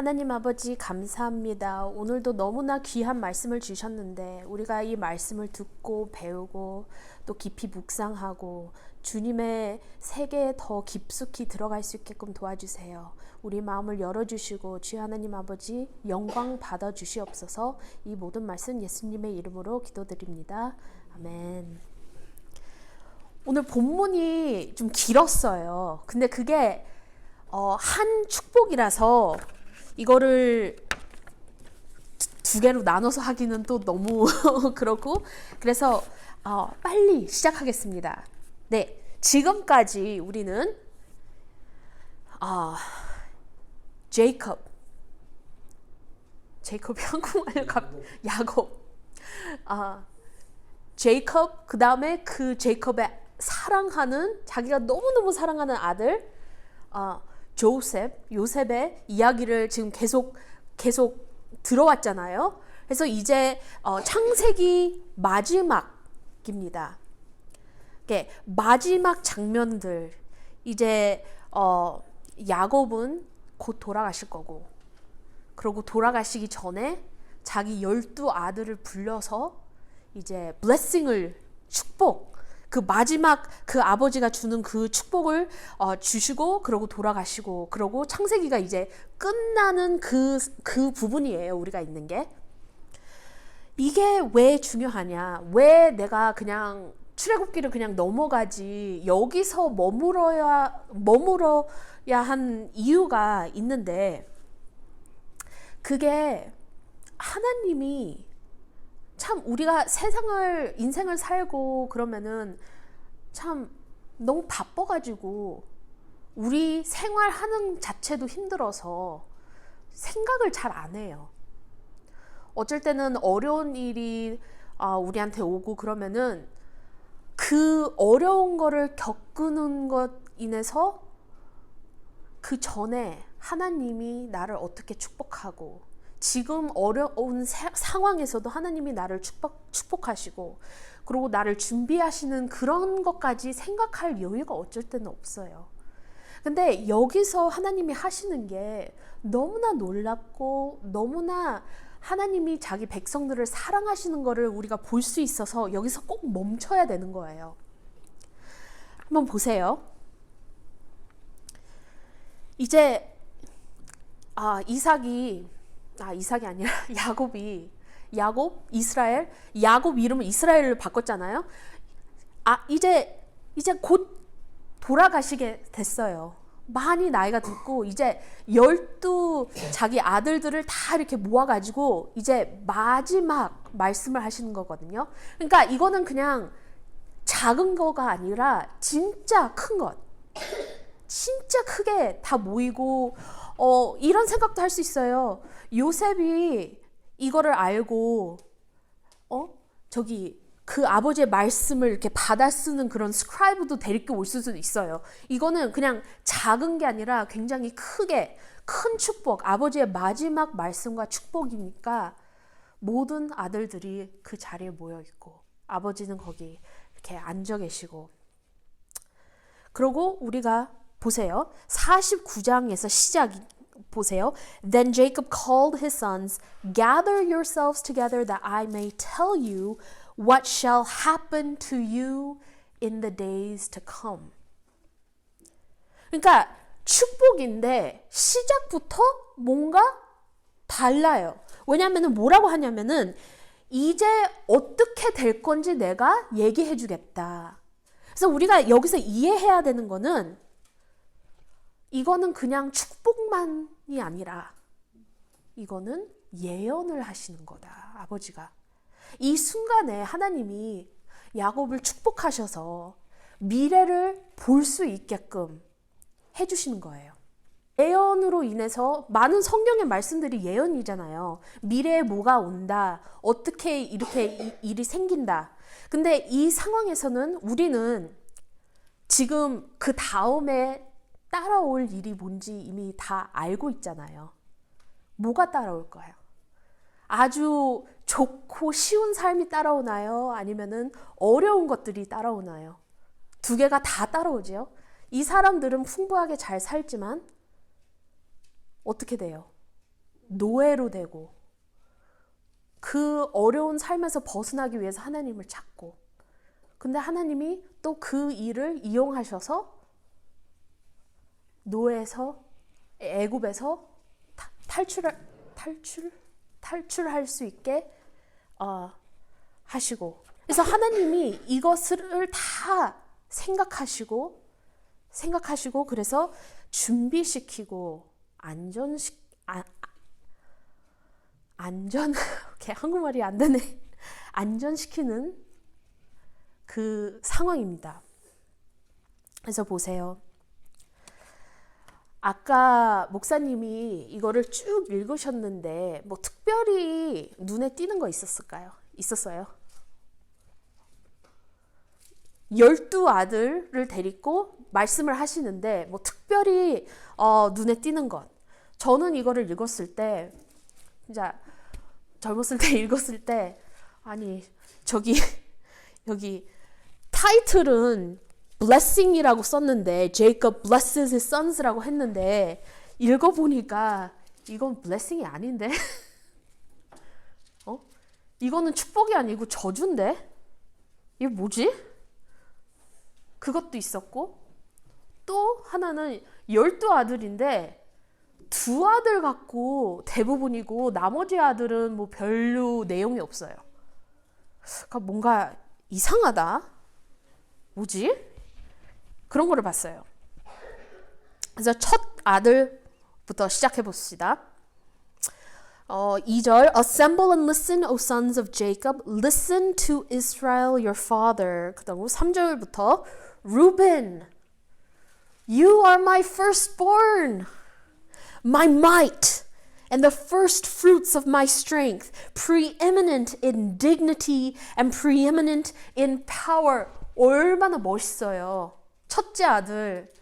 하나님 아버지 감사합니다. 오늘도 너무나 귀한 말씀을 주셨는데 우리가 이 말씀을 듣고 배우고 또 깊이 묵상하고 주님의 세계에 더 깊숙이 들어갈 수 있게끔 도와주세요. 우리 마음을 열어주시고 주여 하나님 아버지 영광 받아주시옵소서. 이 모든 말씀 예수님의 이름으로 기도드립니다. 아멘. 오늘 본문이 좀 길었어요. 근데 그게 한 축복이라서 이거를 두 개로 나눠서 하기는 또 너무 그렇고 그래서 빨리 시작하겠습니다. 네, 지금까지 우리는 제이콥이 한국말로 야곱 제이콥 그 다음에 그 제이콥의 사랑하는 자기가 너무너무 사랑하는 아들 요셉의 이야기를 지금 계속 들어왔잖아요. 그래서 이제 창세기 마지막입니다. 마지막 장면들 이제 야곱은 곧 돌아가실 거고 그리고 돌아가시기 전에 자기 12아들을 불러서 이제 블레싱을 축복 그 마지막 그 아버지가 주는 그 축복을 주시고 그러고 돌아가시고 그러고 창세기가 이제 끝나는 그 부분이에요. 우리가 있는 게 이게 왜 중요하냐? 왜 내가 그냥 출애굽기를 그냥 넘어가지 여기서 머물어야 한 이유가 있는데 그게 하나님이 참 우리가 인생을 살고 그러면은 참 너무 바빠가지고 우리 생활하는 자체도 힘들어서 생각을 잘 안 해요. 어쩔 때는 어려운 일이 우리한테 오고 그러면은 그 어려운 거를 겪는 것 인해서 그 전에 하나님이 나를 어떻게 축복하고 지금 어려운 상황에서도 하나님이 나를 축복하시고 그리고 나를 준비하시는 그런 것까지 생각할 여유가 어쩔 때는 없어요. 근데 여기서 하나님이 하시는 게 너무나 놀랍고 너무나 하나님이 자기 백성들을 사랑하시는 거를 우리가 볼 수 있어서 여기서 꼭 멈춰야 되는 거예요. 한번 보세요. 이제 이삭이 아니라 야곱 이름을 이스라엘로 바꿨잖아요. 이제 곧 돌아가시게 됐어요. 많이 나이가 들고 이제 12 자기 아들들을 다 이렇게 모아가지고 이제 마지막 말씀을 하시는 거거든요. 그러니까 이거는 그냥 작은 거가 아니라 진짜 큰 것, 진짜 크게 다 모이고 이런 생각도 할 수 있어요. 요셉이 이거를 알고 그 아버지의 말씀을 이렇게 받아 쓰는 그런 스크라이브도 데리고 올 수도 있어요. 이거는 그냥 작은 게 아니라 굉장히 크게 큰 축복, 아버지의 마지막 말씀과 축복이니까 모든 아들들이 그 자리에 모여 있고 아버지는 거기 이렇게 앉아 계시고 그러고 우리가 보세요. 49장에서 시작이 보세요. Then Jacob called his sons, gather yourselves together that I may tell you what shall happen to you in the days to come. 그러니까 축복인데 시작부터 뭔가 달라요. 왜냐하면 뭐라고 하냐면은 이제 어떻게 될 건지 내가 얘기해 주겠다. 그래서 우리가 여기서 이해해야 되는 거는 이거는 그냥 축복만이 아니라 이거는 예언을 하시는 거다. 아버지가. 이 순간에 하나님이 야곱을 축복하셔서 미래를 볼 수 있게끔 해주시는 거예요. 예언으로 인해서 많은 성경의 말씀들이 예언이잖아요. 미래에 뭐가 온다. 어떻게 이렇게 일이 생긴다. 근데 이 상황에서는 우리는 지금 그 다음에 따라올 일이 뭔지 이미 다 알고 있잖아요. 뭐가 따라올 거예요? 아주 좋고 쉬운 삶이 따라오나요? 아니면은 어려운 것들이 따라오나요? 두 개가 다 따라오죠. 이 사람들은 풍부하게 잘 살지만 어떻게 돼요? 노예로 되고 그 어려운 삶에서 벗어나기 위해서 하나님을 찾고, 근데 하나님이 또 그 일을 이용하셔서 노예에서 애굽에서 탈출할 수 있게 하시고, 그래서 하나님이 이것을 다 생각하시고 그래서 준비시키고 한국말이 안 되네. 안전시키는 그 상황입니다. 그래서 보세요. 아까 목사님이 이거를 쭉 읽으셨는데 뭐 특별히 눈에 띄는 거 있었어요? 12아들을 데리고 말씀을 하시는데 뭐 특별히 눈에 띄는 것. 저는 이거를 읽었을 때, 진짜 젊었을 때 읽었을 때, 아니 여기 타이틀은 blessing이라고 썼는데 Jacob blesses his sons라고 했는데 읽어보니까 이건 blessing이 아닌데 이거는 축복이 아니고 저주인데 이게 뭐지? 그것도 있었고, 또 하나는 12아들인데 2아들 갖고 대부분이고 나머지 아들은 뭐 별로 내용이 없어요. 그러니까 뭔가 이상하다. 뭐지? 그런 거를 봤어요. 그래서 첫 아들부터 시작해 봅시다. 2절 Assemble and listen, O sons of Jacob. Listen to Israel your father. 그 다음으로 3절부터 Reuben, you are my firstborn, my might, and the first fruits of my strength, preeminent in dignity and preeminent in power. 얼마나 멋있어요. 첫째 아들,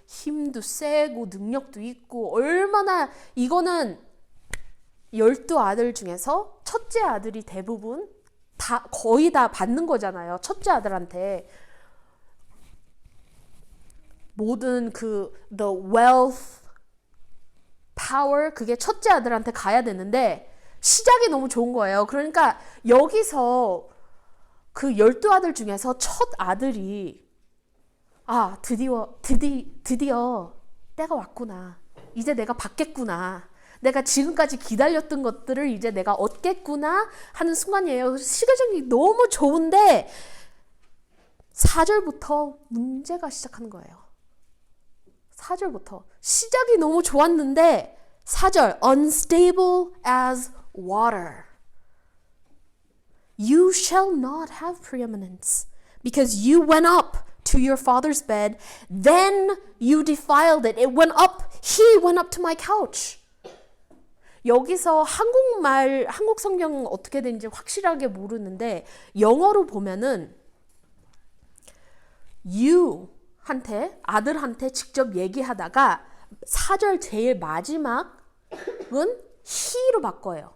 힘도 세고 능력도 있고, 얼마나, 이거는 12아들 중에서 첫째 아들이 대부분 거의 다 받는 거잖아요. 첫째 아들한테 모든 the wealth, power, 그게 첫째 아들한테 가야 되는데 시작이 너무 좋은 거예요. 그러니까 여기서 그 12아들 중에서 첫 아들이 드디어 때가 왔구나. 이제 내가 받겠구나. 내가 지금까지 기다렸던 것들을 이제 내가 얻겠구나 하는 순간이에요. 시계적이 너무 좋은데 4절부터 문제가 시작하는 거예요. 4절부터 시작이 너무 좋았는데 4절 unstable as water. You shall not have preeminence because you went up to your father's bed, then you defiled it. He went up to my couch. 여기서 한국 성경 어떻게 되는지 확실하게 모르는데 영어로 보면은 you한테 아들한테 직접 얘기하다가 4절 제일 마지막은 he로 바꿔요.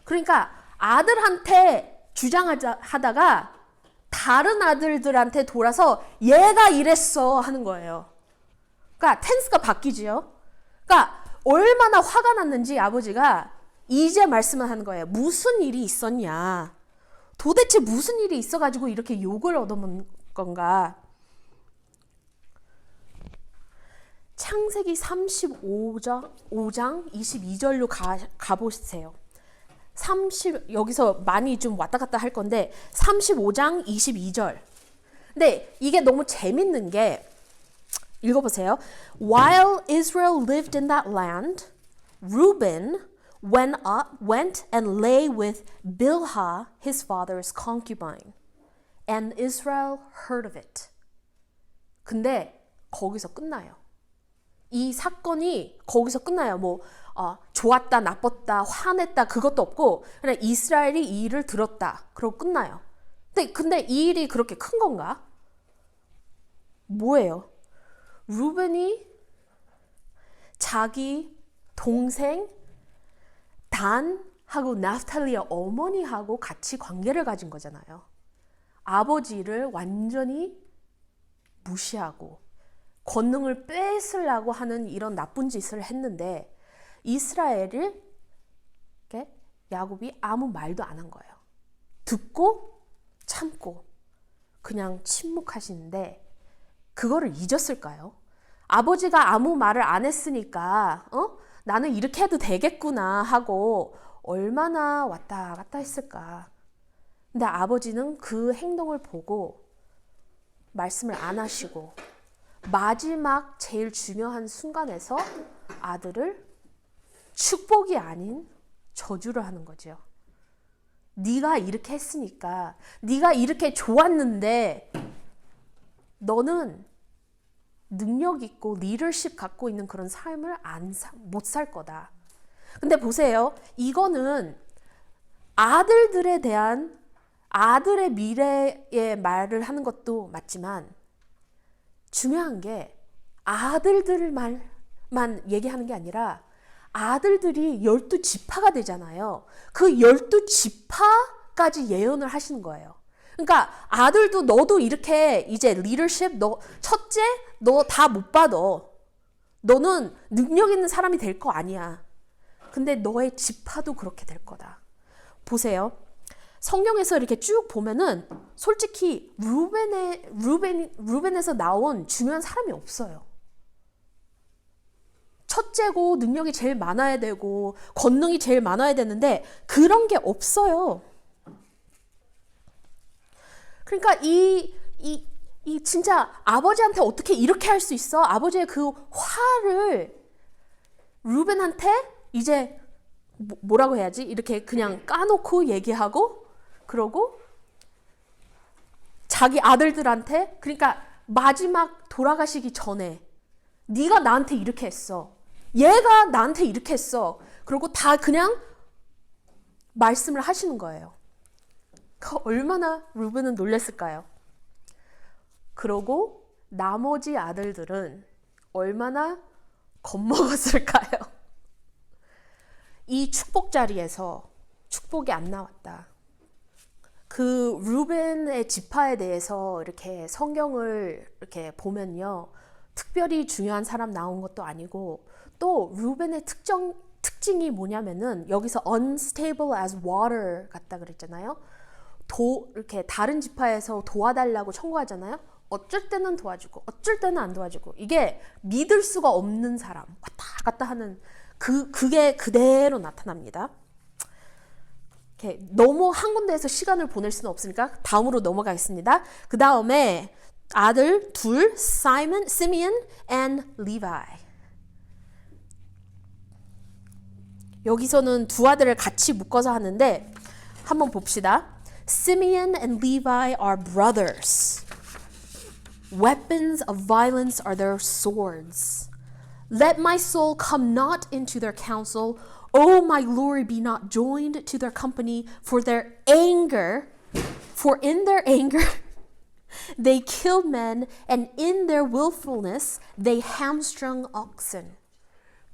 그러니까 아들한테 주장하다가 다른 아들들한테 돌아서 얘가 이랬어 하는 거예요. 그러니까 텐스가 바뀌지요. 그러니까 얼마나 화가 났는지 아버지가 이제 말씀을 하는 거예요. 무슨 일이 있었냐. 도대체 무슨 일이 있어가지고 이렇게 욕을 얻어먹는 건가. 창세기 35장 22절로 가보세요. 여기서 많이 좀 왔다 갔다 할 건데 35장 22절. 근데 이게 너무 재밌는 게 읽어보세요. While Israel lived in that land, Reuben went and lay with Bilhah, his father's concubine, and Israel heard of it. 근데 거기서 끝나요. 이 사건이 거기서 끝나요. 좋았다, 나빴다, 화냈다 그것도 없고 그냥 이스라엘이 이 일을 들었다. 그러고 끝나요. 근데 이 일이 그렇게 큰 건가? 뭐예요? 루벤이 자기 동생 단하고 나프탈리의 어머니하고 같이 관계를 가진 거잖아요. 아버지를 완전히 무시하고 권능을 뺏으려고 하는 이런 나쁜 짓을 했는데 이스라엘을 야곱이 아무 말도 안 한 거예요. 듣고 참고 그냥 침묵하시는데 그거를 잊었을까요? 아버지가 아무 말을 안 했으니까 나는 이렇게 해도 되겠구나 하고 얼마나 왔다 갔다 했을까. 근데 아버지는 그 행동을 보고 말씀을 안 하시고 마지막 제일 중요한 순간에서 아들을 축복이 아닌 저주를 하는 거죠. 네가 이렇게 했으니까, 네가 이렇게 좋았는데 너는 능력 있고 리더십 갖고 있는 그런 삶을 못 살 거다. 근데 보세요. 이거는 아들들에 대한 아들의 미래의 말을 하는 것도 맞지만 중요한 게 아들들 말만 얘기하는 게 아니라 아들들이 12지파가 되잖아요. 그 12지파까지 예언을 하시는 거예요. 그러니까 아들도 너도 이렇게 이제 리더십 너 첫째 너 다 못 받아. 너는 능력 있는 사람이 될 거 아니야. 근데 너의 지파도 그렇게 될 거다. 보세요. 성경에서 이렇게 쭉 보면은 솔직히 루벤에서 나온 중요한 사람이 없어요. 첫째고 능력이 제일 많아야 되고 권능이 제일 많아야 되는데 그런 게 없어요. 그러니까 이 진짜 아버지한테 어떻게 이렇게 할 수 있어? 아버지의 그 화를 루벤한테 이제 뭐라고 해야지? 이렇게 그냥 까놓고 얘기하고 그러고 자기 아들들한테 그러니까 마지막 돌아가시기 전에 네가 나한테 이렇게 했어. 얘가 나한테 이렇게 했어. 그리고 다 그냥 말씀을 하시는 거예요. 얼마나 루벤은 놀랬을까요? 그러고 나머지 아들들은 얼마나 겁먹었을까요? 이 축복 자리에서 축복이 안 나왔다. 그 루벤의 지파에 대해서 이렇게 성경을 이렇게 보면요. 특별히 중요한 사람 나온 것도 아니고 또 루벤의 특징이 뭐냐면은 여기서 unstable as water 같다 그랬잖아요. 이렇게 다른 지파에서 도와달라고 청구하잖아요. 어쩔 때는 도와주고 어쩔 때는 안 도와주고 이게 믿을 수가 없는 사람 왔다 갔다 하는 그게 그대로 나타납니다. 이렇게 너무 한 군데에서 시간을 보낼 수는 없으니까 다음으로 넘어가겠습니다. 그 다음에 아들 둘, Simeon and Levi. 여기서는 두 아들을 같이 묶어서 하는데 한번 봅시다. Simeon and Levi are brothers. Weapons of violence are their swords. Let my soul come not into their counsel. O my glory be not joined to their company for in their anger they killed men, and in their willfulness they hamstrung oxen.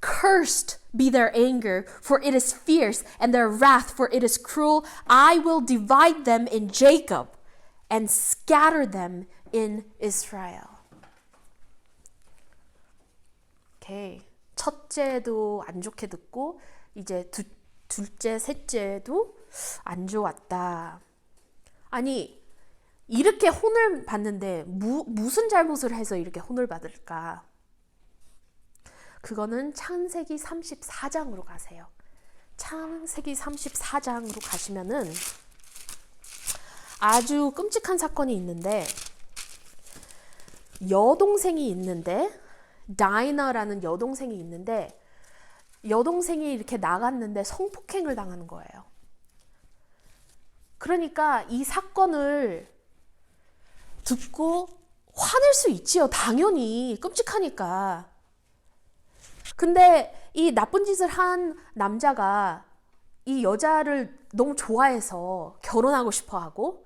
Cursed be their anger, for it is fierce, and their wrath, for it is cruel. I will divide them in Jacob and scatter them in Israel. 오케이. 첫째도 안 좋게 듣고 이제 둘째, 셋째도 안 좋았다. 아니 이렇게 혼을 받는데 무슨 잘못을 해서 이렇게 혼을 받을까? 그거는 창세기 34장으로 가세요. 창세기 34장으로 가시면은 아주 끔찍한 사건이 있는데 여동생이 있는데 다이나라는 여동생이 있는데 여동생이 이렇게 나갔는데 성폭행을 당하는 거예요. 그러니까 이 사건을 듣고 화낼 수 있지요. 당연히 끔찍하니까. 근데 이 나쁜 짓을 한 남자가 이 여자를 너무 좋아해서 결혼하고 싶어 하고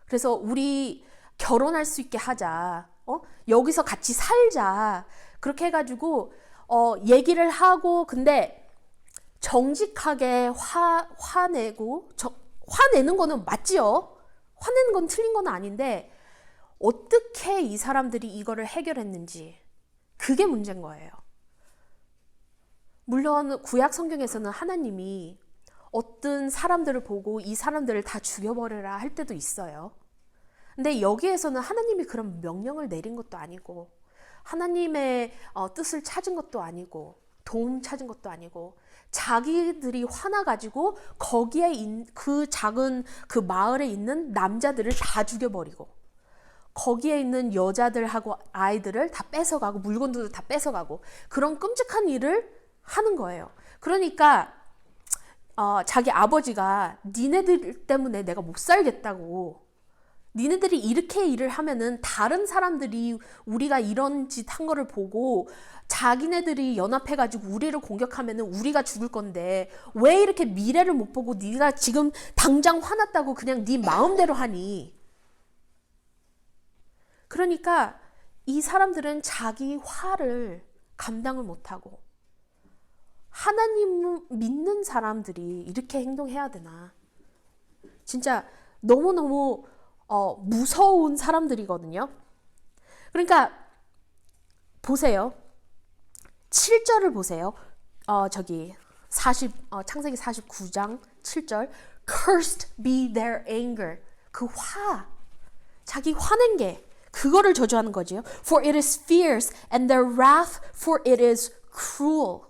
그래서 우리 결혼할 수 있게 하자. 여기서 같이 살자. 그렇게 해가지고 얘기를 하고 근데 정직하게 화내고 화내는 거는 맞지요. 화내는 건 틀린 건 아닌데 어떻게 이 사람들이 이거를 해결했는지 그게 문제인 거예요. 물론 구약 성경에서는 하나님이 어떤 사람들을 보고 이 사람들을 다 죽여버려라 할 때도 있어요. 근데 여기에서는 하나님이 그런 명령을 내린 것도 아니고 하나님의 뜻을 찾은 것도 아니고 도움 찾은 것도 아니고 자기들이 화나가지고 거기에 그 작은 그 마을에 있는 남자들을 다 죽여버리고 거기에 있는 여자들하고 아이들을 다 뺏어가고 물건들도 다 뺏어가고 그런 끔찍한 일을 하는 거예요. 그러니까 자기 아버지가 니네들 때문에 내가 못 살겠다고, 니네들이 이렇게 일을 하면은 다른 사람들이 우리가 이런 짓 한 거를 보고 자기네들이 연합해가지고 우리를 공격하면은 우리가 죽을 건데 왜 이렇게 미래를 못 보고 네가 지금 당장 화났다고 그냥 네 마음대로 하니? 그러니까 이 사람들은 자기 화를 감당을 못하고 하나님 믿는 사람들이 이렇게 행동해야 되나? 진짜 너무너무 무서운 사람들이거든요. 그러니까 보세요. 7절을 보세요. 창세기 49장 7절. Cursed be their anger. 그 자기 화낸 게 그거를 저주하는 거지요. For it is fierce and their wrath for it is cruel.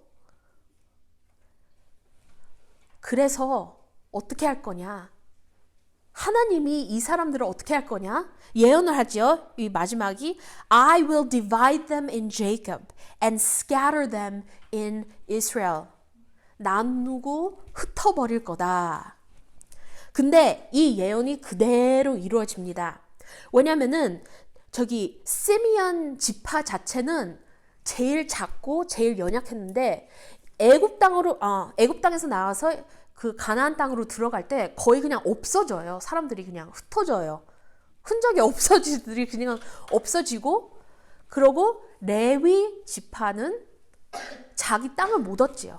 그래서 어떻게 할 거냐? 하나님이 이 사람들을 어떻게 할 거냐? 예언을 하죠. 이 마지막이 I will divide them in Jacob and scatter them in Israel. 나누고 흩어버릴 거다. 근데 이 예언이 그대로 이루어집니다. 왜냐면은 시미언 지파 자체는 제일 작고 제일 연약했는데 애굽 땅에서 나와서 그 가나안 땅으로 들어갈 때 거의 그냥 없어져요. 사람들이 그냥 흩어져요. 흔적이 없어지들이 그냥 없어지고, 그러고 레위 지파는 자기 땅을 못 얻지요.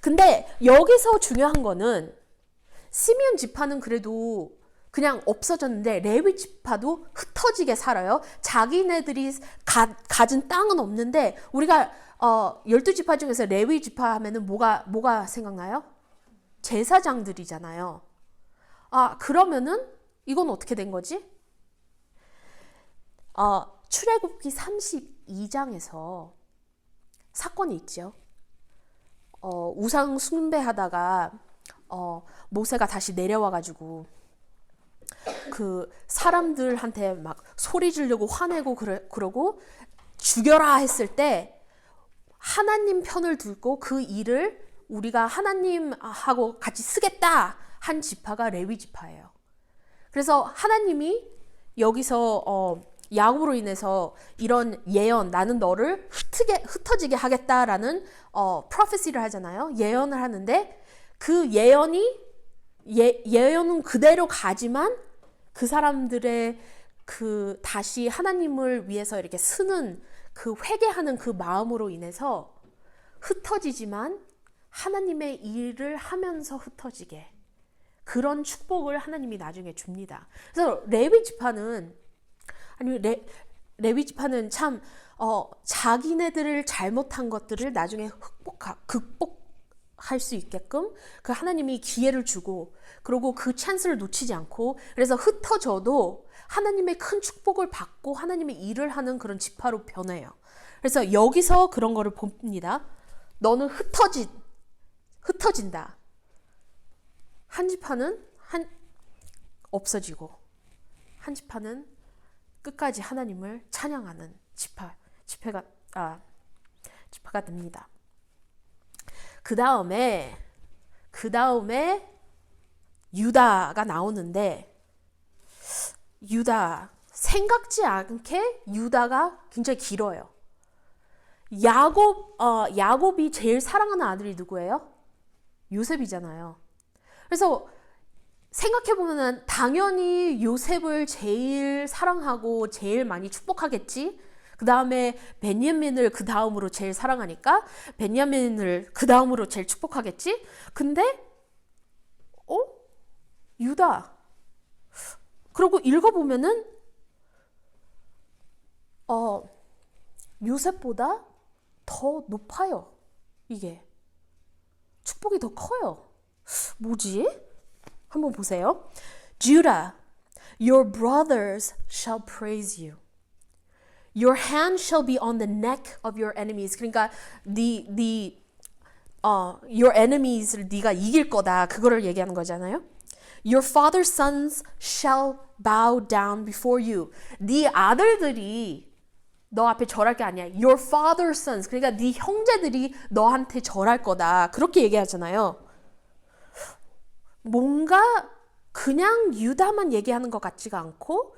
근데 여기서 중요한 거는 시므온 지파는 그래도 그냥 없어졌는데 레위 지파도 흩어지게 살아요. 자기네들이 가진 땅은 없는데 우리가 12지파 중에서 레위 지파 하면은 뭐가 생각나요? 제사장들이잖아요. 그러면은 이건 어떻게 된 거지? 출애굽기 32장에서 사건이 있죠. 우상 숭배하다가 모세가 다시 내려와가지고 그 사람들한테 막 소리 지르고 화내고 그러고 죽여라 했을 때 하나님 편을 들고 그 일을 우리가 하나님하고 같이 쓰겠다 한 지파가 레위 지파예요. 그래서 하나님이 여기서 야곱으로 인해서 이런 예언, 나는 너를 흩어지게 하겠다라는 prophecy를 하잖아요. 예언을 하는데 그 예언은 그대로 가지만 그 사람들의 그 다시 하나님을 위해서 이렇게 쓰는 그 회개하는 그 마음으로 인해서 흩어지지만 하나님의 일을 하면서 흩어지게, 그런 축복을 하나님이 나중에 줍니다. 그래서 레위 지파는 참 자기네들을 잘못한 것들을 나중에 극복할 수 있게끔 그 하나님이 기회를 주고, 그리고 그 찬스를 놓치지 않고, 그래서 흩어져도 하나님의 큰 축복을 받고 하나님의 일을 하는 그런 지파로 변해요. 그래서 여기서 그런 거를 봅니다. 너는 흩어진다. 한 지파는 없어지고 한 지파는 끝까지 하나님을 찬양하는 지파가 됩니다. 그 다음에 유다가 나오는데, 유다 생각지 않게 유다가 굉장히 길어요. 야곱이 제일 사랑하는 아들이 누구예요? 요셉이잖아요. 그래서 생각해보면 당연히 요셉을 제일 사랑하고 제일 많이 축복하겠지. 그 다음에 베냐민을 그 다음으로 제일 사랑하니까 베냐민을 그 다음으로 제일 축복하겠지. 근데 유다. 그리고 읽어보면은 요셉보다 더 높아요. 이게 축복이 더 커요. 뭐지? 한번 보세요. Judah, your brothers shall praise you. Your hand shall be on the neck of your enemies. 그러니까 your enemies를 네가 이길 거다. 그거를 얘기하는 거잖아요. Your father's sons shall bow down before you. 네 아들들이 너 앞에 절할 게 아니야. Your father's sons. 그러니까 네 형제들이 너한테 절할 거다. 그렇게 얘기하잖아요. 뭔가 그냥 유다만 얘기하는 것 같지가 않고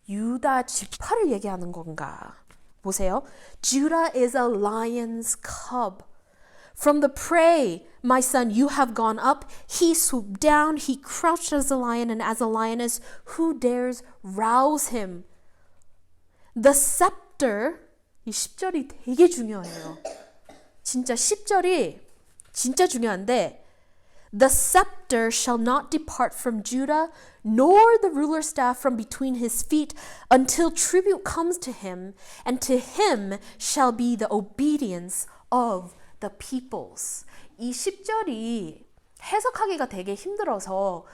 유다 지파를 얘기하는 건가? 보세요. Judah is a lion's cub. From the prey, my son, you have gone up. He swooped down. He crouched as a lion and as a lioness. Who dares rouse him? The scepter. 이 10절이 되게 중요해요. 진짜 10절이 진짜 중요한데 The scepter shall not depart from Judah, nor the ruler's staff from between his feet, until tribute comes to him, and to him shall be the obedience of the peoples. 이 10절이 해석하기가 되게 힘들어서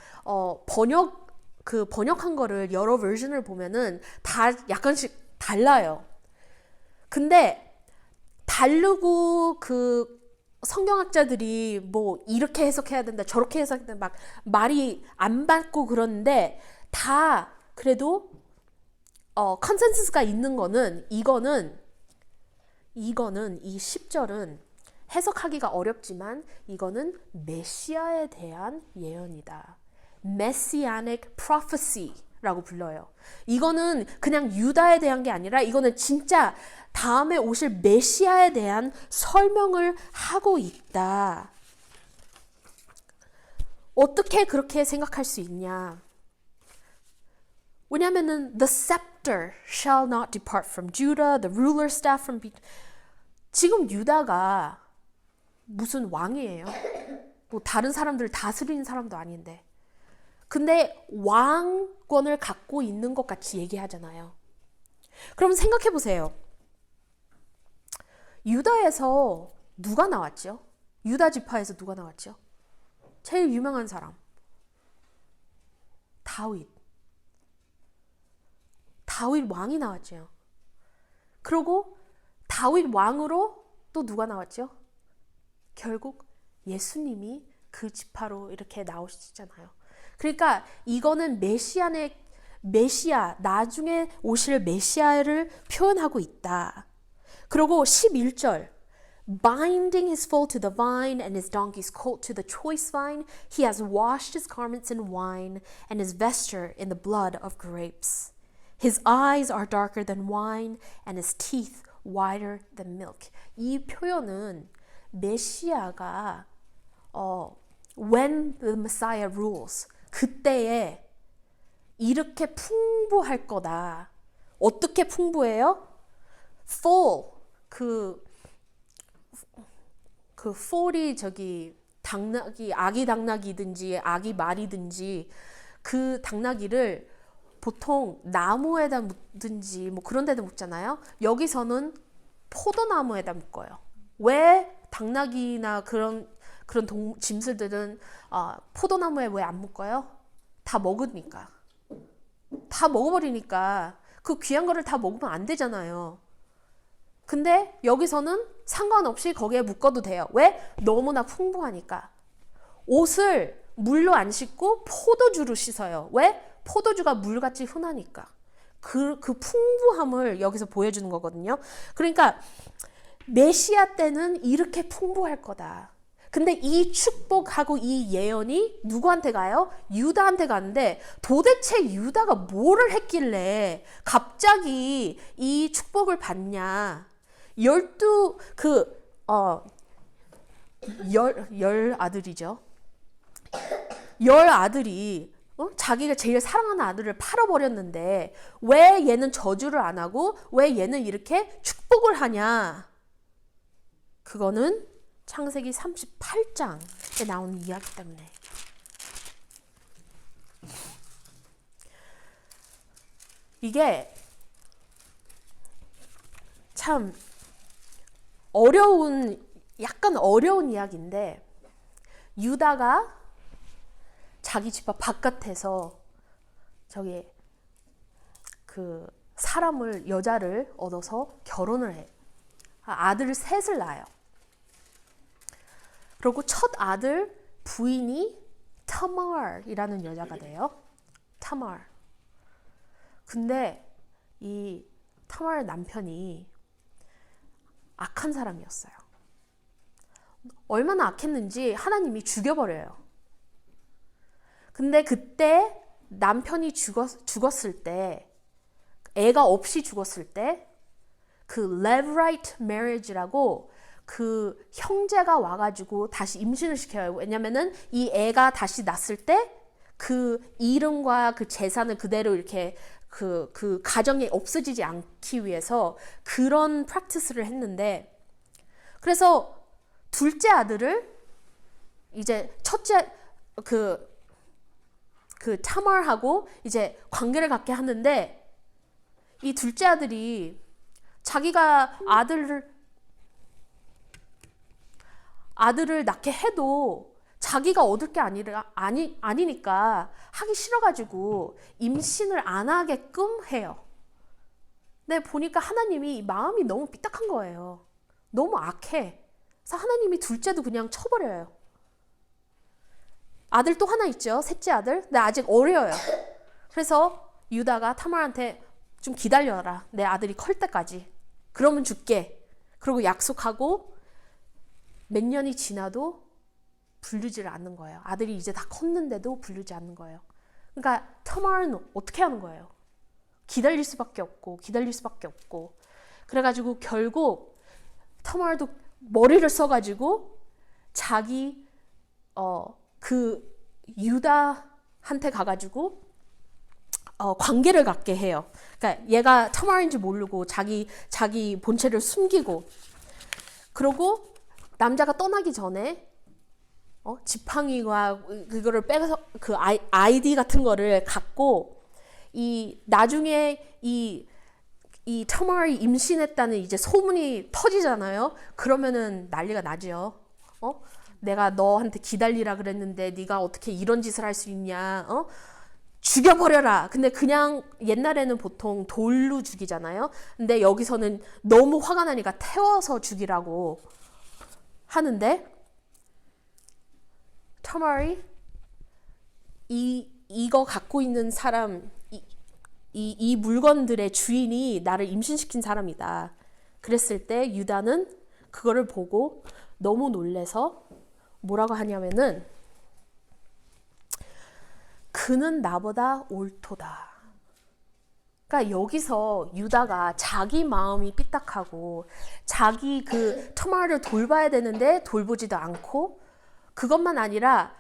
번역한 거를 여러 버전을 보면은 다 약간씩 달라요. 근데 다르고 성경학자들이 뭐 이렇게 해석해야 된다 저렇게 해석해야 된다 막 말이 안 맞고 그러는데 다 그래도 컨센서스가 있는 거는 이거는 이 10절은 해석하기가 어렵지만 이거는 메시아에 대한 예언이다. Messianic prophecy라고 불러요. 이거는 그냥 유다에 대한 게 아니라 이거는 진짜 다음에 오실 메시아에 대한 설명을 하고 있다. 어떻게 그렇게 생각할 수 있냐? 왜냐하면은 the scepter shall not depart from Judah, the ruler's staff from 지금 유다가 무슨 왕이에요? 뭐 다른 사람들 다스리는 사람도 아닌데. 근데 왕권을 갖고 있는 것 같이 얘기하잖아요. 그럼 생각해 보세요. 유다에서 누가 나왔죠? 유다 지파에서 누가 나왔죠? 제일 유명한 사람. 다윗 왕이 나왔죠. 그리고 다윗 왕으로 또 누가 나왔죠? 결국 예수님이 그 지파로 이렇게 나오시잖아요. 그러니까 이거는 메시아, 나중에 오실 메시아를 표현하고 있다. 그리고 11절 Binding his foal to the vine and his donkey's colt to the choice vine, he has washed his garments in wine and his vesture in the blood of grapes. His eyes are darker than wine and his teeth whiter than milk. 이 표현은 메시아가 when the Messiah rules 그때에 이렇게 풍부할 거다. 어떻게 풍부해요? Full 그 foal이 당나귀 아기 당나귀든지 아기 말이든지 그 당나귀를 보통 나무에다 묻든지 뭐 그런 데다 묻잖아요. 여기서는 포도나무에다 묶어요. 왜 당나귀나 그런 짐승들은 포도나무에 왜 안 묶어요? 다 먹으니까. 다 먹어버리니까 그 귀한 거를 다 먹으면 안 되잖아요. 근데 여기서는 상관없이 거기에 묶어도 돼요. 왜? 너무나 풍부하니까. 옷을 물로 안 씻고 포도주로 씻어요. 왜? 포도주가 물같이 흔하니까. 그 풍부함을 여기서 보여주는 거거든요. 그러니까 메시아 때는 이렇게 풍부할 거다. 근데 이 축복하고 이 예언이 누구한테 가요? 유다한테 가는데 도대체 유다가 뭐를 했길래 갑자기 이 축복을 받냐? 열 아들이죠. 열 아들이 자기가 제일 사랑하는 아들을 팔아버렸는데 왜 얘는 저주를 안 하고 왜 얘는 이렇게 축복을 하냐? 그거는 창세기 38장에 나오는 이야기 때문에. 이게 참 약간 어려운 이야기인데 유다가 자기 집 앞 바깥에서 저기 그 사람을 여자를 얻어서 결혼을 해. 아들 셋을 낳아요. 그리고 첫 아들 부인이 타마르이라는 여자가 돼요. 타마르. 근데 이 타마르 남편이 악한 사람이었어요. 얼마나 악했는지 하나님이 죽여버려요. 근데 그때 남편이 죽었을 때, 애가 없이 죽었을 때 그 levirate marriage라고 그 형제가 와가지고 다시 임신을 시켜요. 왜냐면은 이 애가 다시 낳았을 때 그 이름과 그 재산을 그대로 이렇게 그 가정이 없어지지 않기 위해서 그런 프랙티스를 했는데, 그래서 둘째 아들을 이제 첫째 그 타마르하고 이제 관계를 갖게 하는데, 이 둘째 아들이 자기가 아들을 낳게 해도 자기가 얻을 게 아니니까 하기 싫어가지고 임신을 안 하게끔 해요. 근데 보니까 하나님이 마음이 너무 삐딱한 거예요. 너무 악해. 그래서 하나님이 둘째도 그냥 쳐버려요. 아들 또 하나 있죠. 셋째 아들. 근데 아직 어려요. 그래서 유다가 타마르한테 좀 기다려라. 내 아들이 클 때까지. 그러면 줄게. 그리고 약속하고 몇 년이 지나도 부르지를 않는 거예요. 아들이 이제 다 컸는데도 부르지 않는 거예요. 그러니까 타마르는 어떻게 하는 거예요? 기다릴 수밖에 없고 그래가지고 결국 타마르도 머리를 써가지고 자기 그 유다한테 가가지고 관계를 갖게 해요. 그러니까 얘가 타마르인지 모르고 자기 본체를 숨기고, 그러고 남자가 떠나기 전에 지팡이와 그거를 빼서 그 아이디 같은 거를 갖고 이 나중에 이 타마르이 임신했다는 이제 소문이 터지잖아요. 그러면은 난리가 나죠. 내가 너한테 기다리라 그랬는데 네가 어떻게 이런 짓을 할 수 있냐? 죽여버려라. 근데 그냥 옛날에는 보통 돌로 죽이잖아요. 근데 여기서는 너무 화가 나니까 태워서 죽이라고 하는데, 타마르이 이거 갖고 있는 사람, 이 물건들의 주인이 나를 임신시킨 사람이다. 그랬을 때 유다는 그거를 보고 너무 놀래서 뭐라고 하냐면은, 그는 나보다 옳도다. 그러니까 여기서 유다가 자기 마음이 삐딱하고 자기 그 타마르를 돌봐야 되는데 돌보지도 않고, 그것만 아니라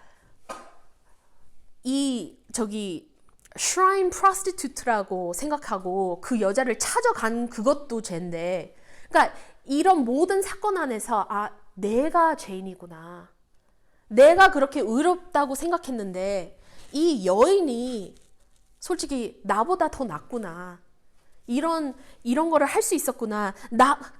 shrine prostitute라고 생각하고 그 여자를 찾아간 그것도 죄인데, 그러니까 이런 모든 사건 안에서 내가 죄인이구나. 내가 그렇게 의롭다고 생각했는데 이 여인이 솔직히 나보다 더 낫구나. 이런 거를 할 수 있었구나.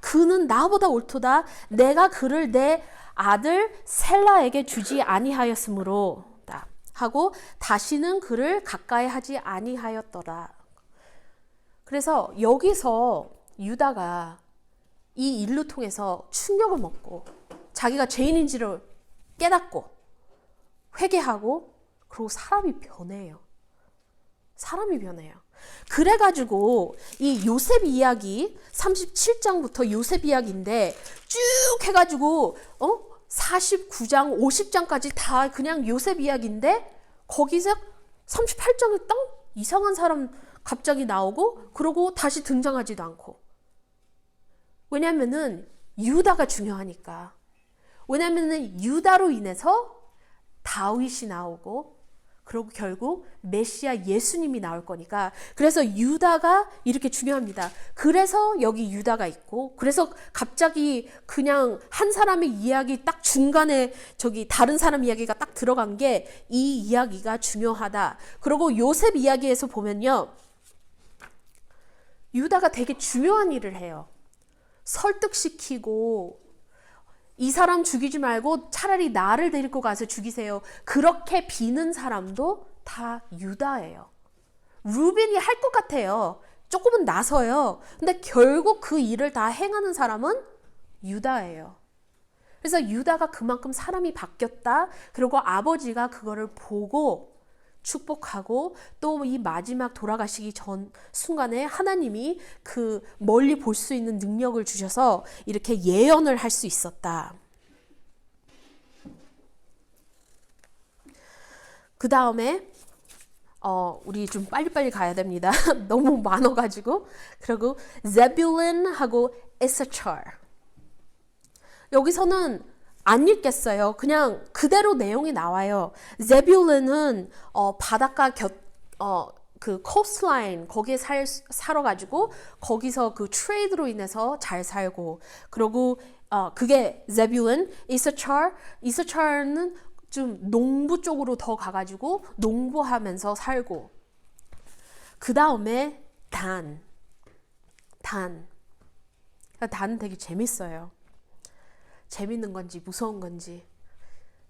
그는 나보다 옳도다. 내가 그를 내 아들 셀라에게 주지 아니하였으므로 하고 다시는 그를 가까이 하지 아니하였더라. 그래서 여기서 유다가 이 일로 통해서 충격을 먹고 자기가 죄인인지를 깨닫고 회개하고, 그리고 사람이 변해요. 그래가지고 이 요셉 이야기 37장부터 요셉 이야기인데 쭉 해가지고 49장 50장까지 다 그냥 요셉 이야기인데, 거기서 38장에 딱 이상한 사람 갑자기 나오고 그러고 다시 등장하지도 않고. 왜냐면은 유다가 중요하니까. 왜냐면은 유다로 인해서 다윗이 나오고, 그리고 결국 메시아 예수님이 나올 거니까. 그래서 유다가 이렇게 중요합니다. 그래서 여기 유다가 있고, 그래서 갑자기 그냥 한 사람의 이야기 딱 중간에 다른 사람 이야기가 딱 들어간 게 이 이야기가 중요하다. 그리고 요셉 이야기에서 보면요, 유다가 되게 중요한 일을 해요. 설득시키고 이 사람 죽이지 말고 차라리 나를 데리고 가서 죽이세요. 그렇게 비는 사람도 다 유다예요. 루벤이 할 것 같아요. 조금은 나서요. 근데 결국 그 일을 다 행하는 사람은 유다예요. 그래서 유다가 그만큼 사람이 바뀌었다. 그리고 아버지가 그거를 보고 축복하고 또 이 마지막 돌아가시기 전 순간에 하나님이 그 멀리 볼 수 있는 능력을 주셔서 이렇게 예언을 할 수 있었다. 그 다음에 우리 좀 빨리빨리 가야 됩니다. 너무 많아가지고. 그리고 제뷸른하고 이사차르. 여기서는 안 읽겠어요. 그냥 그대로 내용이 나와요. 제뷸른은 바닷가 그 코스트라인 거기에 살아가지고 거기서 그 트레이드로 인해서 잘 살고, 그리고 그게 제뷸른. 이사차르는 좀 농부 쪽으로 더 가가지고 농부하면서 살고, 그 다음에 단 되게 재밌어요. 재밌는 건지 무서운 건지.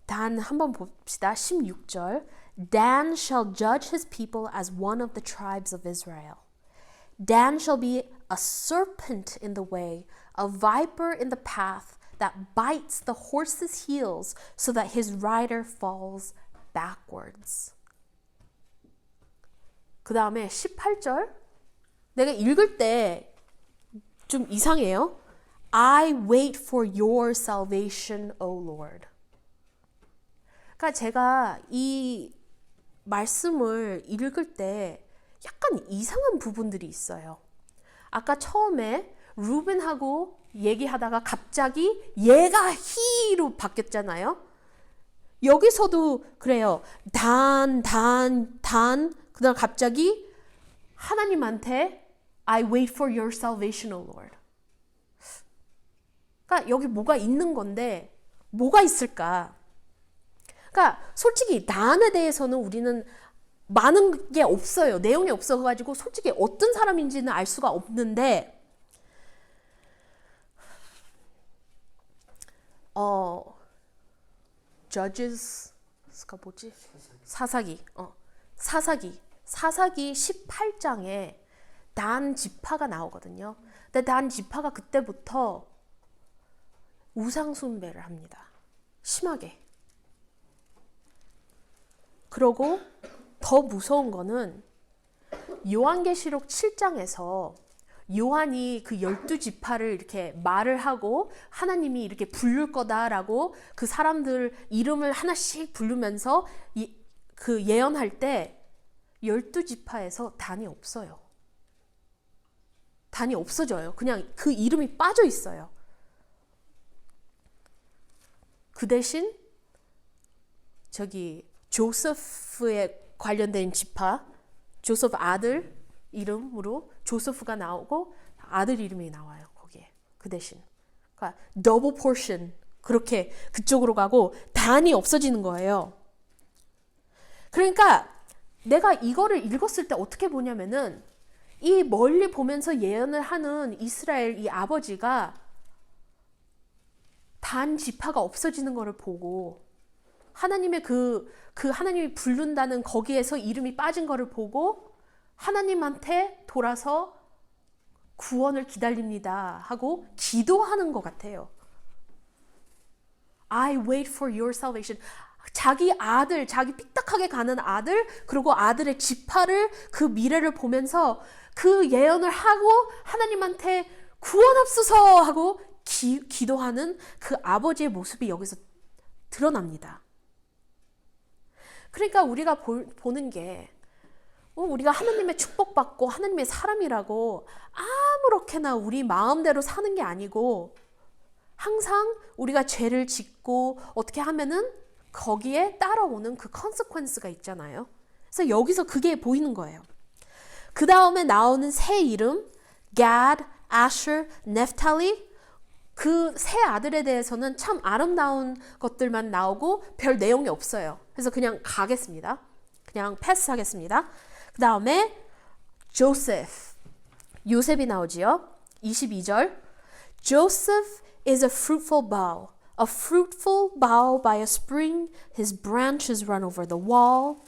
단 한번 봅시다. 16절. Dan shall judge his people as one of the tribes of Israel. Dan shall be a serpent in the way, a viper in the path that bites the horse's heels so that his rider falls backwards. 그 다음에 18절. 내가 읽을 때 좀 이상해요. I wait for your salvation, O Lord. 그러니까 제가 이 말씀을 읽을 때 약간 이상한 부분들이 있어요. 아까 처음에 루벤하고 얘기하다가 갑자기 얘가 히로 바뀌었잖아요. 여기서도 그래요. 단, 그다음 갑자기 하나님한테 I wait for your salvation, O Lord. 그러니까 여기 뭐가 있는 건데 뭐가 있을까? 그러니까 솔직히 단에 대해서는 우리는 많은 게 없어요. 내용이 없어가지고 솔직히 어떤 사람인지는 알 수가 없는데, Judges가 뭐지? 사사기 18장에 단 지파가 나오거든요. 근데 단 지파가 그때부터 우상 숭배를 합니다. 심하게. 그러고 더 무서운 거는 요한계시록 7장에서 요한이 그 12지파를 이렇게 말을 하고 하나님이 이렇게 부를 거다라고 그 사람들 이름을 하나씩 부르면서 그 예언할 때 12지파에서 단이 없어요. 단이 없어져요. 그냥 그 이름이 빠져 있어요. 그 대신 저기 조세프에 관련된 지파, 조세프 아들 이름으로 조세프가 나오고 아들 이름이 나와요. 거기에. 그 대신. 그러니까 더블 포션 그렇게 그쪽으로 가고 단이 없어지는 거예요. 그러니까 내가 이거를 읽었을 때 어떻게 보냐면은 이 멀리 보면서 예언을 하는 이스라엘 이 아버지가 단 지파가 없어지는 것을 보고 하나님의 그 하나님이 부른다는 거기에서 이름이 빠진 것을 보고 하나님한테 돌아서 구원을 기다립니다 하고 기도하는 것 같아요. I wait for your salvation. 자기 아들, 자기 삐딱하게 가는 아들, 그리고 아들의 지파를 그 미래를 보면서 그 예언을 하고 하나님한테 구원합소서 하고 기도하는 그 아버지의 모습이 여기서 드러납니다. 그러니까 우리가 보는 게 우리가 하나님의 축복받고 하나님의 사람이라고 아무렇게나 우리 마음대로 사는 게 아니고 항상 우리가 죄를 짓고 어떻게 하면은 거기에 따라오는 그 consequence가 있잖아요. 그래서 여기서 그게 보이는 거예요. 그 다음에 나오는 새 이름 Gad, Asher, Naphtali 그 세 아들에 대해서는 참 아름다운 것들만 나오고 별 내용이 없어요. 그래서 그냥 가겠습니다. 그냥 패스하겠습니다. 그 다음에 요셉이 나오지요. 22절 Joseph is a fruitful bough, A fruitful bough by a spring, his branches run over the wall.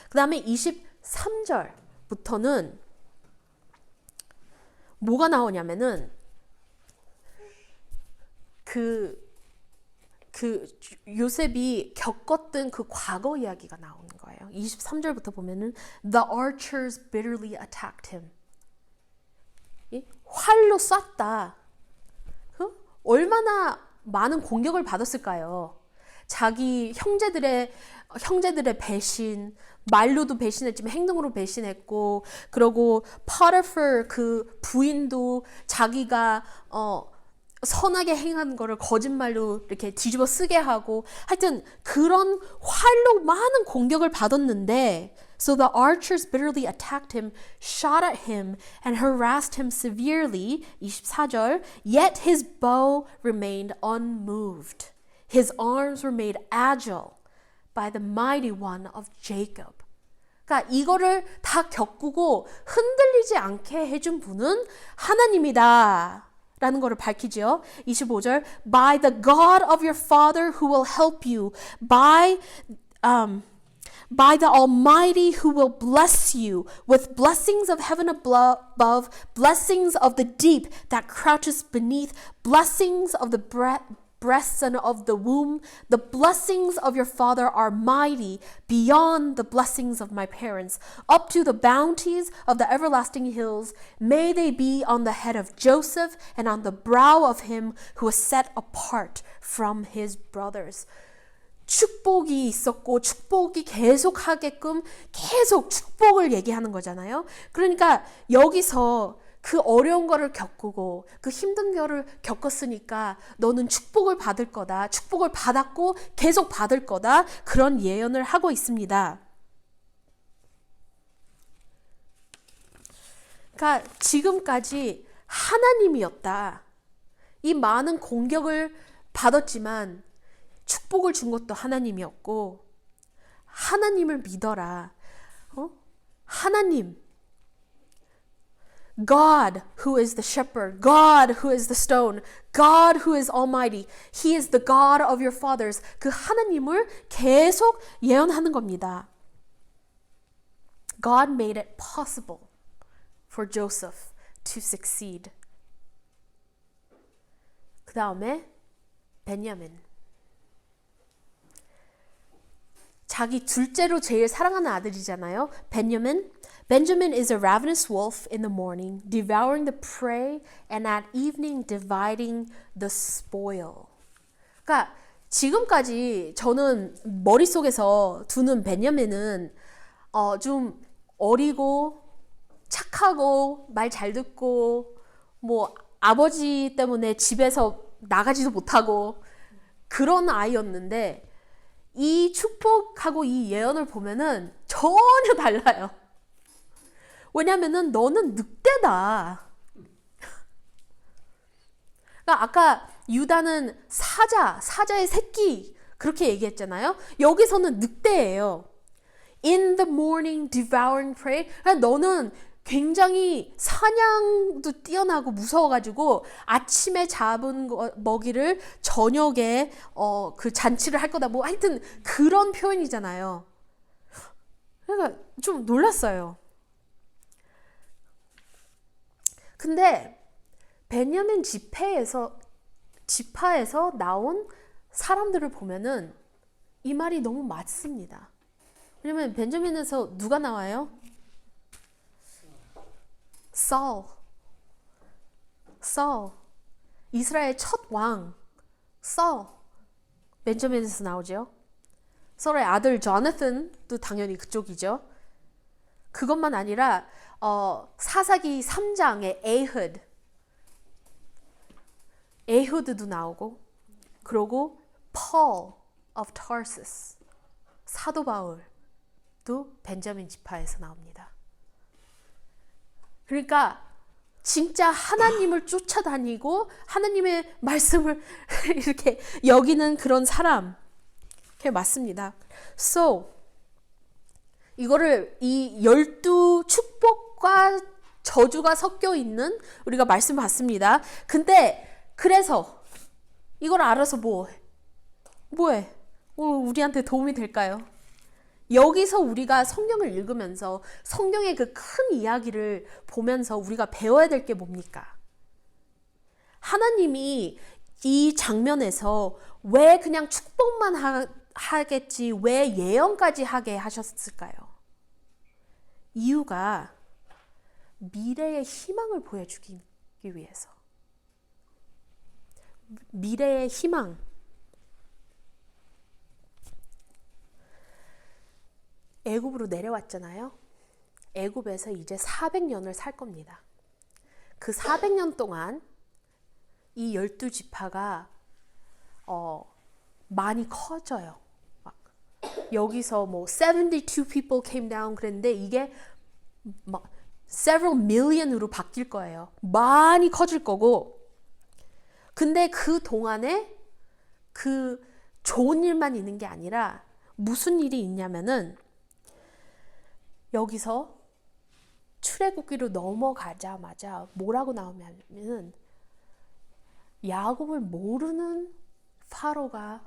그 다음에 23절부터는 뭐가 나오냐면은 요셉이 겪었던 그 과거 이야기가 나오는 거예요. 23절부터 보면은 The archers bitterly attacked him. 활로 쐈다. 얼마나 많은 공격을 받았을까요? 자기 형제들의 배신, 말로도 배신했지만 행동으로 배신했고, 그리고 포티퍼 그 부인도 자기가 선하게 행한 거를 거짓말로 이렇게 뒤집어 쓰게 하고, 하여튼 그런 활로 많은 공격을 받았는데, So the archers bitterly attacked him, shot at him, and harassed him severely. 24절. Yet his bow remained unmoved. His arms were made agile by the mighty one of Jacob. 그러니까 이거를 다 겪고 흔들리지 않게 해준 분은 하나님이다 라는 것을 밝히죠. 25절. By the God of your father who will help you, by the Almighty who will bless you with blessings of heaven above, blessings of the deep that crouches beneath, blessings of the breasts and of the womb. The blessings of your father are mighty beyond the blessings of my parents, up to the bounties of the everlasting hills. May they be on the head of Joseph and on the brow of him who was set apart from his brothers. 축복이 있었고 축복이 계속하게끔 계속 축복을 얘기하는 거잖아요. 그러니까 여기서 그 어려운 거를 겪고 그 힘든 거를 겪었으니까 너는 축복을 받을 거다. 축복을 받았고 계속 받을 거다. 그런 예언을 하고 있습니다. 그러니까 지금까지 하나님이었다. 이 많은 공격을 받았지만 축복을 준 것도 하나님이었고, 하나님을 믿어라. 하나님, God who is the shepherd, God who is the stone, God who is almighty, He is the God of your fathers. 그 하나님을 계속 예언하는 겁니다. God made it possible for Joseph to succeed. 그 다음에 베냐민. 자기 둘째로 제일 사랑하는 아들이잖아요. Benjamin is a ravenous wolf in the morning, devouring the prey, and at evening dividing the spoil. 그러니까 지금까지 저는 머릿속에서 두는 베냐민은 좀 어리고 착하고 말 잘 듣고 뭐 아버지 때문에 집에서 나가지도 못하고 그런 아이였는데, 이 축복하고 이 예언을 보면은 전혀 달라요. 왜냐면은 너는 늑대다. 그러니까 아까 유다는 사자의 새끼 그렇게 얘기했잖아요. 여기서는 늑대예요. In the morning devouring prey. 그러니까 너는 굉장히 사냥도 뛰어나고 무서워가지고 아침에 잡은 먹이를 저녁에 그 잔치를 할 거다. 뭐 하여튼 그런 표현이잖아요. 그러니까 좀 놀랐어요. 근데 베냐민 지파에서 나온 사람들을 보면은 이 말이 너무 맞습니다. 왜냐면 베냐민에서 누가 나와요? Saul. 이스라엘 첫 왕 Saul. 벤저민에서 나오죠. 사울의 아들 조나단도 당연히 그쪽이죠. 그것만 아니라 사사기 3장의 에후드도 나오고, 그리고 Paul of Tarsus, 사도 바울도 벤자민 지파에서 나옵니다. 그러니까 진짜 하나님을 쫓아다니고 하나님의 말씀을 이렇게 여기는 그런 사람, 그게 맞습니다. So 이거를 이 12 축복과 저주가 섞여 있는 우리가 말씀 봤습니다. 근데 그래서 이걸 알아서 뭐 뭐해? 오늘 우리한테 도움이 될까요? 여기서 우리가 성경을 읽으면서 성경의 그 큰 이야기를 보면서 우리가 배워야 될 게 뭡니까? 하나님이 이 장면에서 왜 그냥 축복만 하겠지, 왜 예언까지 하게 하셨을까요? 이유가 미래의 희망을 보여주기 위해서. 미래의 희망. 애굽으로 내려왔잖아요. 애굽에서 이제 400년을 살 겁니다. 그 400년 동안 이 12지파가 많이 커져요. 막 여기서 뭐 72 people came down 그랬는데 이게 막 several million으로 바뀔 거예요. 많이 커질 거고. 근데 그 동안에 그 좋은 일만 있는 게 아니라 무슨 일이 있냐면은 여기서 출애굽기로 넘어가자마자 뭐라고 나오냐면은 야곱을 모르는 파로가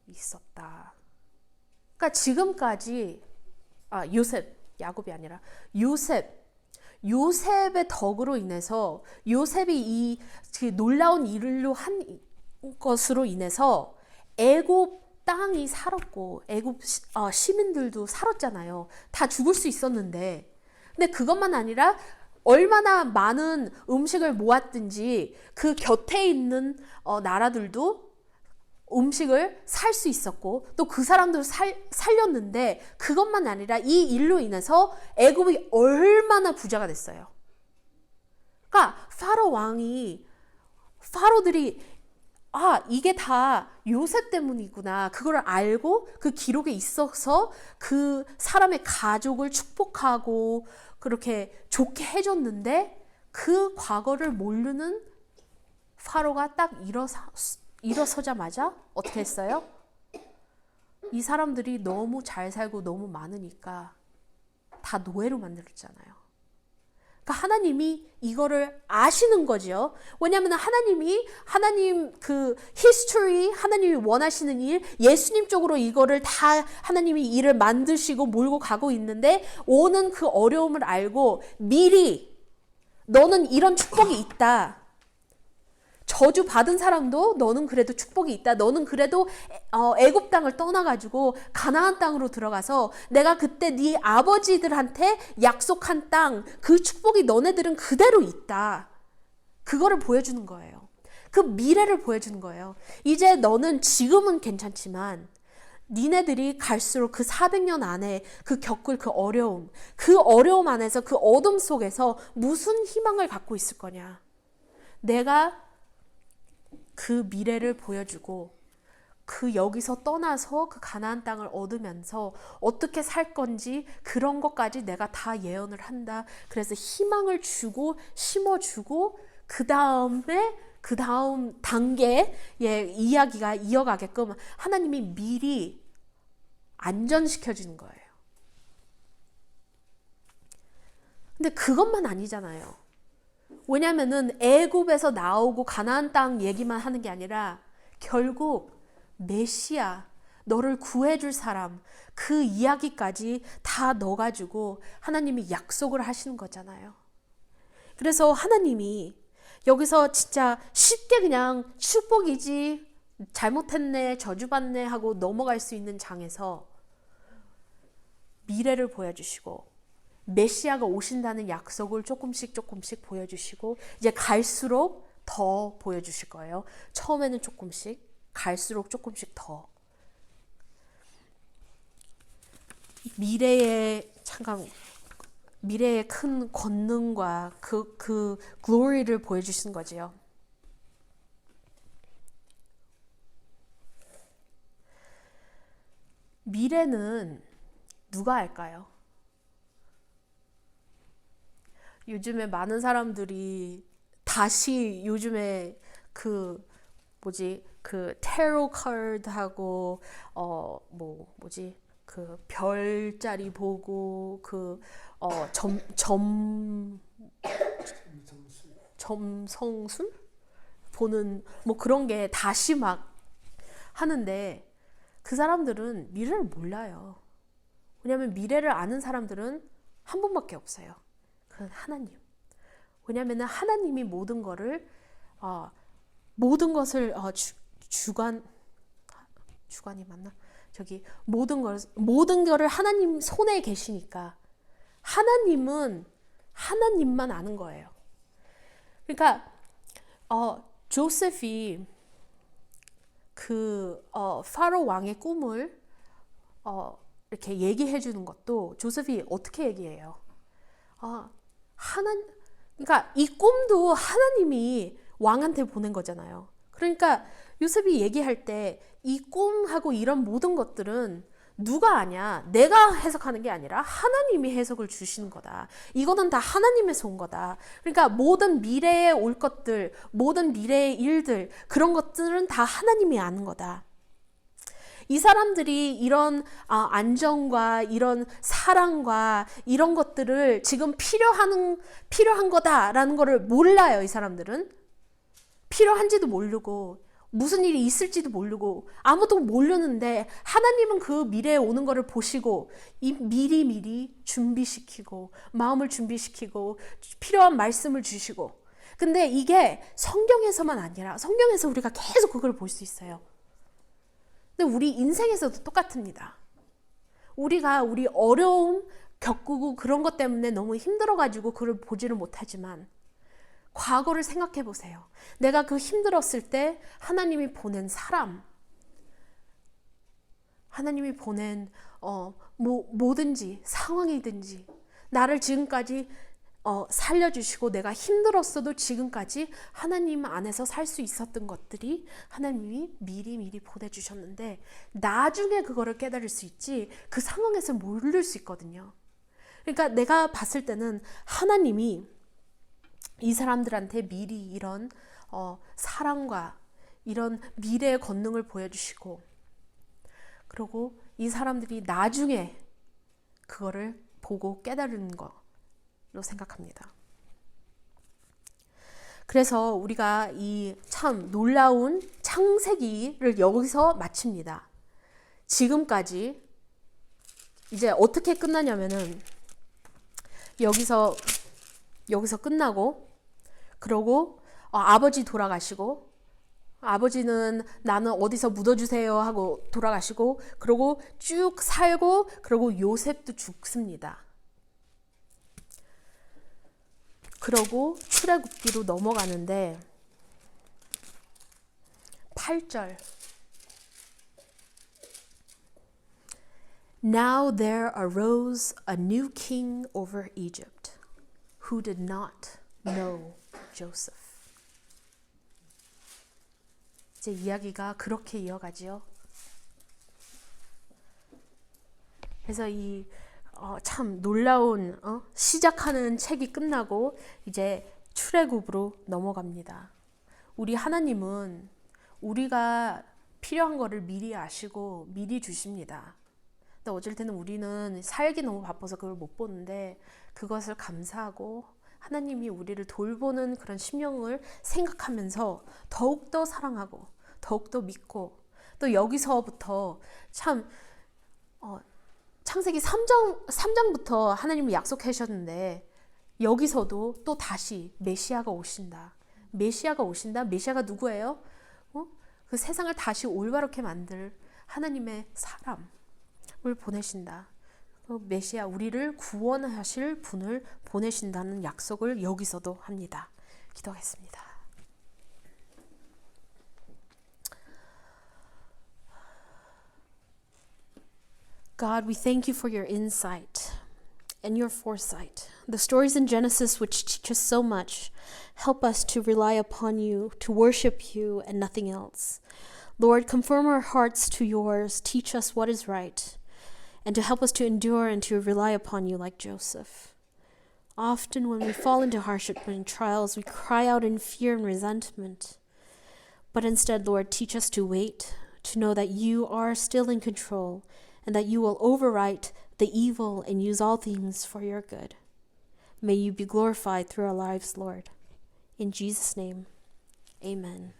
있었다. 그러니까 지금까지 요셉, 야곱이 아니라 요셉의 덕으로 인해서 요셉이 이 놀라운 일로 한 것으로 인해서 애굽 땅이 살았고 애굽 시민들도 살았잖아요. 다 죽을 수 있었는데 근데 그것만 아니라 얼마나 많은 음식을 모았든지 그 곁에 있는 나라들도 음식을 살 수 있었고 또 그 사람들 살렸는데 그것만 아니라 이 일로 인해서 애굽이 얼마나 부자가 됐어요. 그러니까 파로들이 이게 다 요셉 때문이구나. 그걸 알고 그 기록에 있어서 그 사람의 가족을 축복하고 그렇게 좋게 해줬는데 그 과거를 모르는 파로가 딱 일어서자마자 어떻게 했어요? 이 사람들이 너무 잘 살고 너무 많으니까 다 노예로 만들었잖아요. 그러니까 하나님이 이거를 아시는 거죠. 왜냐하면 하나님 그 history, 하나님이 원하시는 일, 예수님 쪽으로 이거를 다 하나님이 일을 만드시고 몰고 가고 있는데 오는 그 어려움을 알고 미리 너는 이런 축복이 있다. 저주 받은 사람도 너는 그래도 축복이 있다. 너는 그래도 애굽 땅을 떠나가지고 가나안 땅으로 들어가서 내가 그때 네 아버지들한테 약속한 땅, 그 축복이 너네들은 그대로 있다. 그거를 보여주는 거예요. 그 미래를 보여주는 거예요. 이제 너는 지금은 괜찮지만 니네들이 갈수록 그 400년 안에 그 겪을 그 어려움 안에서 그 어둠 속에서 무슨 희망을 갖고 있을 거냐. 내가 그 미래를 보여주고 그 여기서 떠나서 그 가나안 땅을 얻으면서 어떻게 살 건지 그런 것까지 내가 다 예언을 한다. 그래서 희망을 주고 심어주고 그 다음 단계의 이야기가 이어가게끔 하나님이 미리 안전시켜주는 거예요. 근데 그것만 아니잖아요. 왜냐면은 애굽에서 나오고 가나안 땅 얘기만 하는 게 아니라 결국 메시아, 너를 구해줄 사람, 그 이야기까지 다 넣어가지고 하나님이 약속을 하시는 거잖아요. 그래서 하나님이 여기서 진짜 쉽게 그냥 축복이지 잘못했네, 저주받네 하고 넘어갈 수 있는 장에서 미래를 보여주시고 메시아가 오신다는 약속을 조금씩 보여주시고 이제 갈수록 더 보여주실 거예요. 처음에는 조금씩, 갈수록 조금씩 더. 미래의 큰 권능과 그 글로리를 보여주시는 거지요. 미래는 누가 알까요? 요즘에 많은 사람들이 다시 요즘에 그 테로 카드하고 그 별자리 보고 점성술 보는 뭐 그런 게 다시 막 하는데 그 사람들은 미래를 몰라요. 왜냐하면 미래를 아는 사람들은 한 분밖에 없어요. 그건 하나님. 왜냐하면 하나님이 모든 것을 주관이 맞나? 모든 거를 하나님 손에 계시니까 하나님만 아는 거예요. 그러니까 조셉이 파로 왕의 꿈을 이렇게 얘기해 주는 것도 조셉이 어떻게 얘기해요? 그러니까 이 꿈도 하나님이 왕한테 보낸 거잖아요. 그러니까 요셉이 얘기할 때 이 꿈하고 이런 모든 것들은 누가 아냐? 내가 해석하는 게 아니라 하나님이 해석을 주시는 거다. 이거는 다 하나님에서 온 거다. 그러니까 모든 미래에 올 것들, 모든 미래의 일들, 그런 것들은 다 하나님이 아는 거다. 이 사람들이 이런 안정과 이런 사랑과 이런 것들을 지금 필요한 거다라는 거를 몰라요. 이 사람들은 필요한지도 모르고 무슨 일이 있을지도 모르고 아무도 모르는데 하나님은 그 미래에 오는 거를 보시고 미리 준비시키고 마음을 준비시키고 필요한 말씀을 주시고, 근데 이게 성경에서만 아니라 성경에서 우리가 계속 그걸 볼 수 있어요. 근데 우리 인생에서도 똑같습니다. 우리가 우리 어려움 겪고 그런 것 때문에 너무 힘들어가지고 그걸 보지를 못하지만 과거를 생각해 보세요. 내가 그 힘들었을 때 하나님이 보낸 사람, 하나님이 보낸 뭐든지 상황이든지 나를 지금까지 살려주시고 내가 힘들었어도 지금까지 하나님 안에서 살 수 있었던 것들이 하나님이 미리 보내주셨는데 나중에 그거를 깨달을 수 있지 그 상황에서 모를 수 있거든요. 그러니까 내가 봤을 때는 하나님이 이 사람들한테 미리 이런 사랑과 이런 미래의 권능을 보여주시고, 그리고 이 사람들이 나중에 그거를 보고 깨달은 거로 생각합니다. 그래서 우리가 이 참 놀라운 창세기를 여기서 마칩니다. 지금까지 이제 어떻게 끝나냐면은 여기서 끝나고, 그러고 아버지 돌아가시고, 아버지는 나는 어디서 묻어주세요 하고 돌아가시고, 그러고 쭉 살고, 그러고 요셉도 죽습니다. 그러고 출애굽기로 넘어가는데 8절, Now there arose a new king over Egypt, who did not know Joseph. 이제 이야기가 그렇게 이어가지요. 그래서 이 참 놀라운 시작하는 책이 끝나고 이제 출애굽으로 넘어갑니다. 우리 하나님은 우리가 필요한 거를 미리 아시고 미리 주십니다. 근데 어쩔 때는 우리는 살기 너무 바빠서 그걸 못 보는데 그것을 감사하고 하나님이 우리를 돌보는 그런 심령을 생각하면서 더욱더 사랑하고 더욱더 믿고, 또 여기서부터 참 창세기 3장부터 하나님이 약속하셨는데 여기서도 또 다시 메시아가 오신다. 메시아가 누구예요? 그 세상을 다시 올바르게 만들 하나님의 사람을 보내신다. 메시아, 우리를 구원하실 분을 보내신다는 약속을 여기서도 합니다. 기도하겠습니다. God, we thank you for your insight and your foresight. The stories in Genesis, which teach us so much, help us to rely upon you, to worship you and nothing else. Lord, conform our hearts to yours, teach us what is right, and to help us to endure and to rely upon you like Joseph. Often when we fall into hardship and trials, we cry out in fear and resentment. But instead, Lord, teach us to wait, to know that you are still in control, and that you will overwrite the evil and use all things for your good. May you be glorified through our lives, Lord. In Jesus' name, amen.